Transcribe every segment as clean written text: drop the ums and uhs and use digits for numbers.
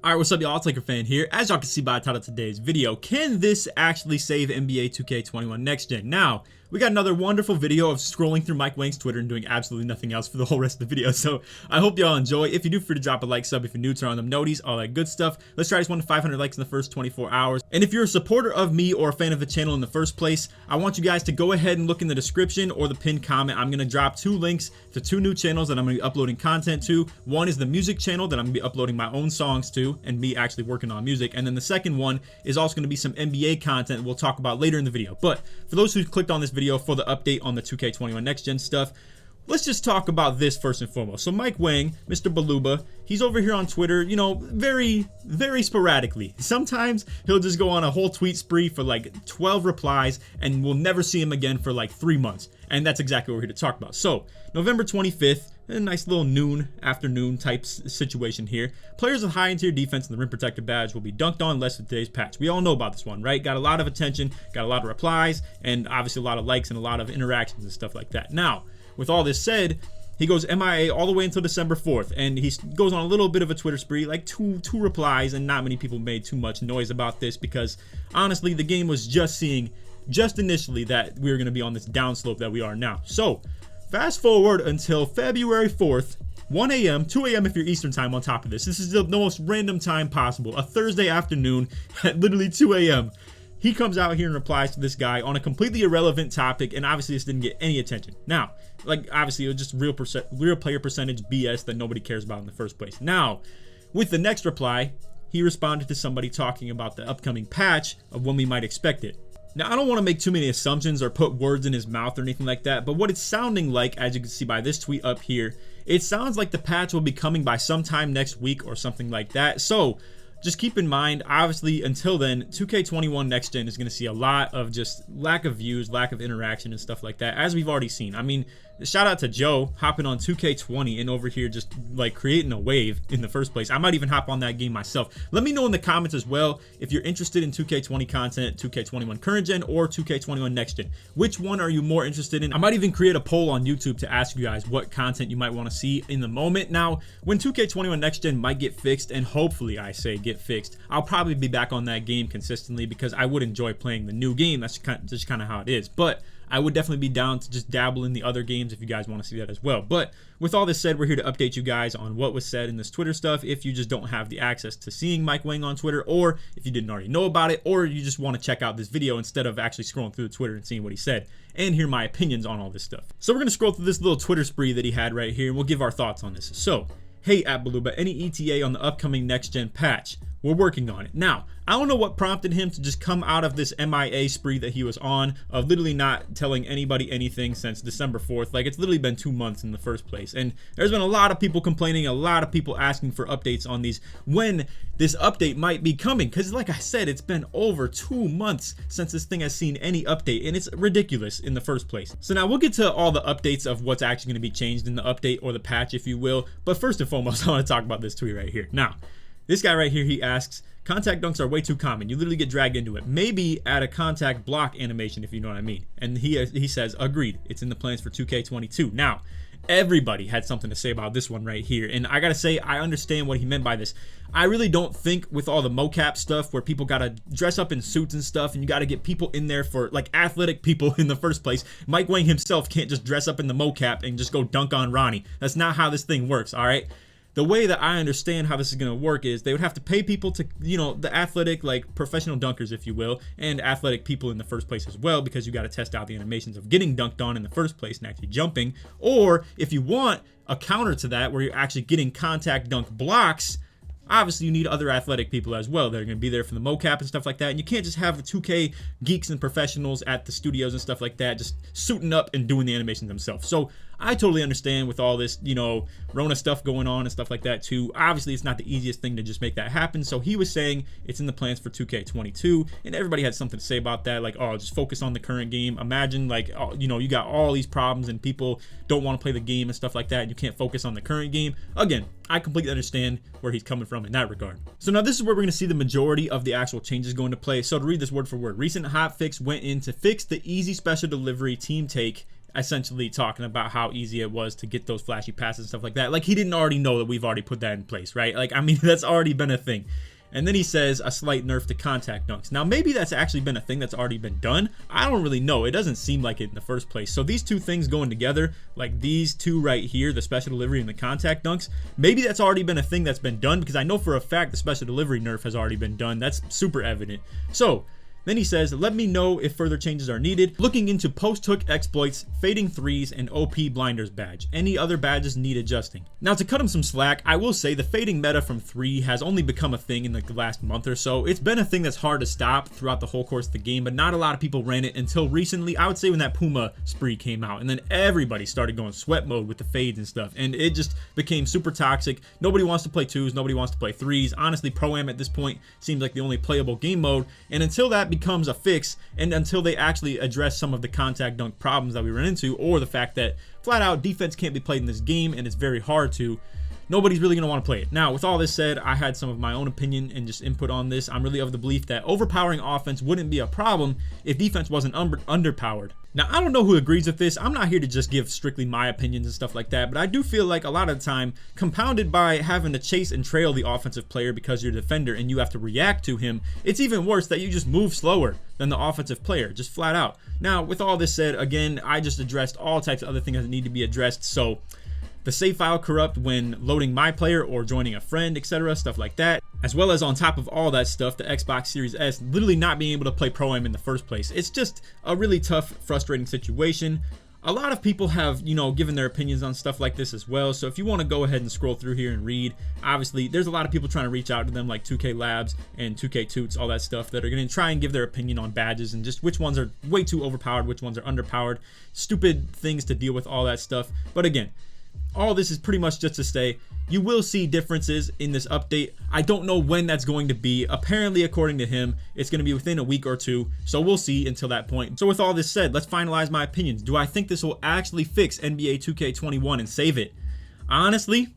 Alright, what's up y'all, it's LakerFan here. As y'all can see by the title of today's video, can this actually save NBA 2K21 Next Gen? Now, we got another wonderful video of scrolling through Mike Wang's Twitter and doing absolutely nothing else for the whole rest of the video, so I hope y'all enjoy. If you do, feel free to drop a like, sub if you're new, turn on them noties, all that good stuff. Let's try this one to 500 likes in the first 24 hours. And if you're a supporter of me or a fan of the channel in the first place, I want you guys to go ahead and look in the description or the pinned comment. I'm going to drop two links to two new channels that I'm going to be uploading content to. One is the music channel that I'm going to be uploading my own songs to and me actually working on music, and then the second one is also going to be some NBA content we'll talk about later in the video. But for those who clicked on this video for the update on the 2K21 Next Gen stuff, let's just talk about this first and foremost. So Mike Wang, Mr. Baluba, he's over here on Twitter, you know, very sporadically. Sometimes he'll just go on a whole tweet spree for like 12 replies and we'll never see him again for like 3 months. And that's exactly what we're here to talk about. So November 25th, a nice little afternoon type situation here. Players with high interior defense and the rim protector badge will be dunked on less with today's patch. We all know about this one, right? Got a lot of attention, got a lot of replies, and obviously a lot of likes and a lot of interactions and stuff like that. Now, with all this said, he goes MIA all the way until December 4th, and he goes on a little bit of a Twitter spree, like two replies, and not many people made too much noise about this because honestly, the game was just initially that we were going to be on this downslope that we are now. So fast forward until February 4th, 1 a.m., 2 a.m. if you're Eastern time on top of this. This is the most random time possible. A Thursday afternoon at literally 2 a.m. He comes out here and replies to this guy on a completely irrelevant topic, and obviously this didn't get any attention. Now, like obviously it was just real player percentage BS that nobody cares about in the first place. Now, with the next reply, he responded to somebody talking about the upcoming patch of when we might expect it. Now, I don't want to make too many assumptions or put words in his mouth or anything like that, but what it's sounding like, as you can see by this tweet up here, it sounds like the patch will be coming by sometime next week or something like that. So just keep in mind, obviously, until then, 2K21 Next Gen is going to see a lot of just lack of views, lack of interaction and stuff like that, as we've already seen. I mean, shout out to Joe hopping on 2K20 and over here just like creating a wave in the first place. I might even hop on that game myself. Let me know in the comments as well if you're interested in 2K20 content, 2K21 current gen or 2K21 next gen. Which one are you more interested in? I might even create a poll on YouTube to ask you guys what content you might want to see in the moment. Now, when 2K21 next gen might get fixed, and hopefully I say get fixed, I'll probably be back on that game consistently because I would enjoy playing the new game. That's just kind of how it is. But I would definitely be down to just dabble in the other games if you guys want to see that as well. But with all this said, we're here to update you guys on what was said in this Twitter stuff. If you just don't have the access to seeing Mike Wang on Twitter, or if you didn't already know about it, or you just want to check out this video instead of actually scrolling through the Twitter and seeing what he said and hear my opinions on all this stuff. So we're going to scroll through this little Twitter spree that he had right here and we'll give our thoughts on this. So, hey @Baluba, any ETA on the upcoming next gen patch? We're working on it. Now, I don't know what prompted him to just come out of this MIA spree that he was on of literally not telling anybody anything since December 4th. Like, it's literally been 2 months in the first place. And there's been a lot of people complaining, a lot of people asking for updates on these, when this update might be coming. Because like I said, it's been over 2 months since this thing has seen any update, and it's ridiculous in the first place. So now we'll get to all the updates of what's actually going to be changed in the update or the patch, if you will. But first and foremost, I want to talk about this tweet right here. Now, this guy right here, he asks, contact dunks are way too common. You literally get dragged into it. Maybe add a contact block animation if you know what I mean. And he says, agreed. It's in the plans for 2K22. Now, everybody had something to say about this one right here. And I gotta say, I understand what he meant by this. I really don't think with all the mocap stuff where people gotta dress up in suits and stuff and you gotta get people in there for like athletic people in the first place. Mike Wang himself can't just dress up in the mocap and just go dunk on Ronnie. That's not how this thing works, all right? The way that I understand how this is going to work is they would have to pay people to, you know, the athletic, like professional dunkers, if you will, and athletic people in the first place as well, because you got to test out the animations of getting dunked on in the first place and actually jumping. Or if you want a counter to that where you're actually getting contact dunk blocks, obviously you need other athletic people as well. They're going to be there for the mocap and stuff like that. And you can't just have the 2K geeks and professionals at the studios and stuff like that just suiting up and doing the animations themselves. So I totally understand with all this, you know, Rona stuff going on and stuff like that too. Obviously, it's not the easiest thing to just make that happen. So he was saying it's in the plans for 2K22, and everybody had something to say about that. Like, oh, just focus on the current game. Imagine, like, oh, you know, you got all these problems and people don't want to play the game and stuff like that, and you can't focus on the current game. Again, I completely understand where he's coming from in that regard. So now this is where we're going to see the majority of the actual changes go into play. So to read this word for word, recent hotfix went in to fix the easy special delivery team take essentially talking about how easy it was to get those flashy passes and stuff like that. Like, he didn't already know that we've already put that in place, right? Like, I mean, that's already been a thing. And then he says a slight nerf to contact dunks. Now, maybe that's actually been a thing that's already been done. I don't really know. It doesn't seem like it in the first place. So these two things going together, like these two right here, the special delivery and the contact dunks, maybe that's already been a thing that's been done, because I know for a fact the special delivery nerf has already been done. That's super evident. So then he says, let me know if further changes are needed. Looking into post-hook exploits, fading threes, and OP blinders badge. Any other badges need adjusting. Now, to cut him some slack, I will say the fading meta from 3 has only become a thing in like the last month or so. It's been a thing that's hard to stop throughout the whole course of the game, but not a lot of people ran it until recently. I would say when that Puma spree came out, and then everybody started going sweat mode with the fades and stuff, and it just became super toxic. Nobody wants to play 2s, nobody wants to play 3s. Honestly, Pro-Am at this point seems like the only playable game mode, and until that becomes a fix, and until they actually address some of the contact dunk problems that we run into, or the fact that flat out defense can't be played in this game and it's very hard to, nobody's really going to want to play it. Now, with all this said, I had some of my own opinion and just input on this. I'm really of the belief that overpowering offense wouldn't be a problem if defense wasn't underpowered. Now, I don't know who agrees with this. I'm not here to just give strictly my opinions and stuff like that, but I do feel like a lot of the time, compounded by having to chase and trail the offensive player because you're a defender and you have to react to him, it's even worse that you just move slower than the offensive player, just flat out. Now, with all this said, again, I just addressed all types of other things that need to be addressed, so the save file corrupt when loading my player or joining a friend, etc., stuff like that, as well as on top of all that stuff, the Xbox Series S literally not being able to play Pro-Am in the first place. It's just a really tough, frustrating situation. A lot of people have, given their opinions on stuff like this as well, so if you want to go ahead and scroll through here and read, obviously there's a lot of people trying to reach out to them, like 2K Labs and 2K Toots, all that stuff, that are going to try and give their opinion on badges and just which ones are way too overpowered, which ones are underpowered, stupid things to deal with, all that stuff. But again, all this is pretty much just to say you will see differences in this update. I don't know when that's going to be. Apparently, according to him, it's going to be within a week or two, so we'll see until that point. So with all this said, let's finalize my opinions. Do I think this will actually fix NBA 2K21 and save it? Honestly,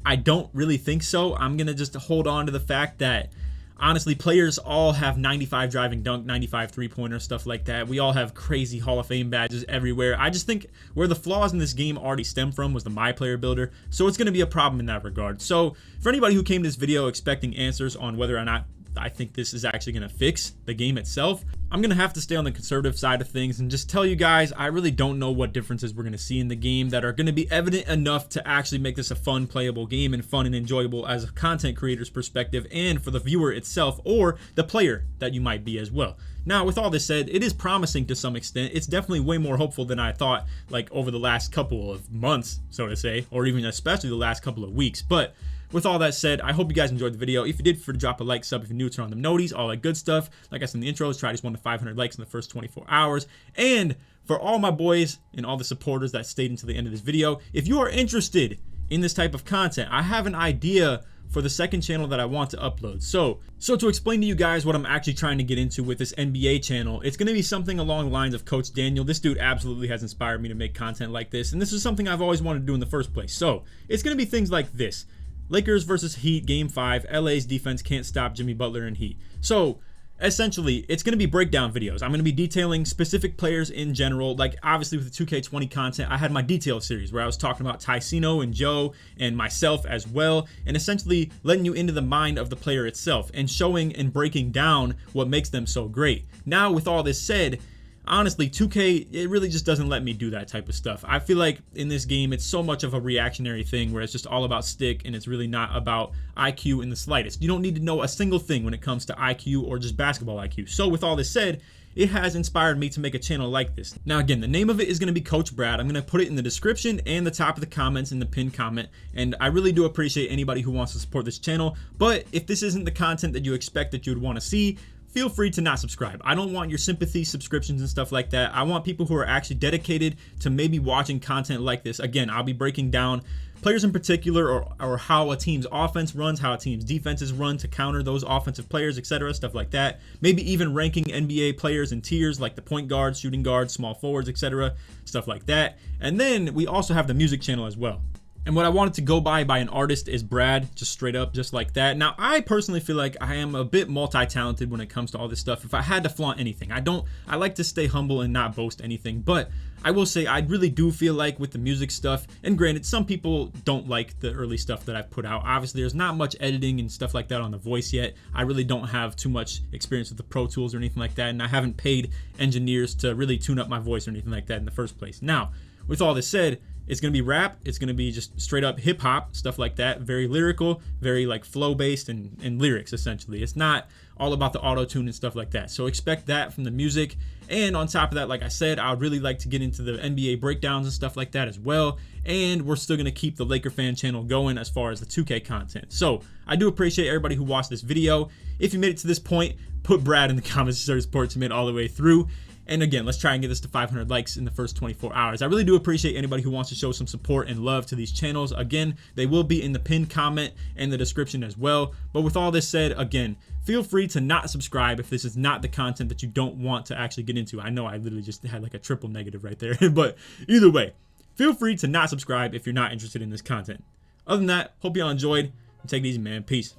I don't really think so. I'm going to just hold on to the fact that honestly, players all have 95 driving dunk, 95 three-pointer, stuff like that. We all have crazy Hall of Fame badges everywhere. I just think where the flaws in this game already stem from was the My Player Builder, so it's going to be a problem in that regard. So for anybody who came to this video expecting answers on whether or not I think this is actually going to fix the game itself, I'm going to have to stay on the conservative side of things and just tell you guys I really don't know what differences we're going to see in the game that are going to be evident enough to actually make this a fun, playable game and fun and enjoyable as a content creator's perspective and for the viewer itself or the player that you might be as well. Now, with all this said, it is promising to some extent. It's definitely way more hopeful than I thought, like over the last couple of months, so to say, or even especially the last couple of weeks. But with all that said, I hope you guys enjoyed the video. If you did, feel free to drop a like, sub if you're new, turn on the noties, all that good stuff. Like I said in the intro, let's try just 1 to 500 likes in the first 24 hours. And for all my boys and all the supporters that stayed until the end of this video, if you are interested in this type of content, I have an idea for the second channel that I want to upload. So to explain to you guys what I'm actually trying to get into with this NBA channel, it's going to be something along the lines of Coach Daniel. This dude absolutely has inspired me to make content like this, and this is something I've always wanted to do in the first place. So it's going to be things like this. Lakers versus Heat, Game 5. LA's defense can't stop Jimmy Butler and Heat. So essentially, it's going to be breakdown videos. I'm going to be detailing specific players in general. Like, obviously, with the 2K20 content, I had my detail series where I was talking about Ticino and Joe and myself as well, and essentially letting you into the mind of the player itself and showing and breaking down what makes them so great. Now, with all this said, honestly, 2K, it really just doesn't let me do that type of stuff. I feel like in this game, it's so much of a reactionary thing where it's just all about stick and it's really not about IQ in the slightest. You don't need to know a single thing when it comes to IQ or just basketball IQ. So with all this said, it has inspired me to make a channel like this. Now again, the name of it is going to be Coach Brad. I'm going to put it in the description and the top of the comments in the pinned comment. And I really do appreciate anybody who wants to support this channel. But if this isn't the content that you expect that you would want to see, feel free to not subscribe. I don't want your sympathy subscriptions and stuff like that. I want people who are actually dedicated to maybe watching content like this. Again, I'll be breaking down players in particular or how a team's offense runs, how a team's defenses run to counter those offensive players, etc., stuff like that. Maybe even ranking NBA players in tiers like the point guards, shooting guards, small forwards, etc., stuff like that. And then we also have the music channel as well. And what I wanted to go by an artist is Brad, just straight up, just like that. Now, I personally feel like I am a bit multi-talented when it comes to all this stuff. If I had to flaunt anything, I like to stay humble and not boast anything, but I will say I really do feel like with the music stuff, and granted, some people don't like the early stuff that I've put out. Obviously, there's not much editing and stuff like that on the voice yet. I really don't have too much experience with the Pro Tools or anything like that, and I haven't paid engineers to really tune up my voice or anything like that in the first place. Now, with all this said, it's going to be rap, it's going to be just straight up hip hop, stuff like that, very lyrical, very like flow based and lyrics essentially. It's not all about the auto tune and stuff like that. So expect that from the music. And on top of that, like I said, I would really like to get into the NBA breakdowns and stuff like that as well. And we're still going to keep the LakerFan channel going as far as the 2K content. So I do appreciate everybody who watched this video. If you made it to this point, put Brad in the comments to show support to made it all the way through. And again, let's try and get this to 500 likes in the first 24 hours. I really do appreciate anybody who wants to show some support and love to these channels. Again, they will be in the pinned comment and the description as well. But with all this said, again, feel free to not subscribe if this is not the content that you don't want to actually get into. I know I literally just had like a triple negative right there. But either way, feel free to not subscribe if you're not interested in this content. Other than that, hope y'all enjoyed. Take it easy, man. Peace.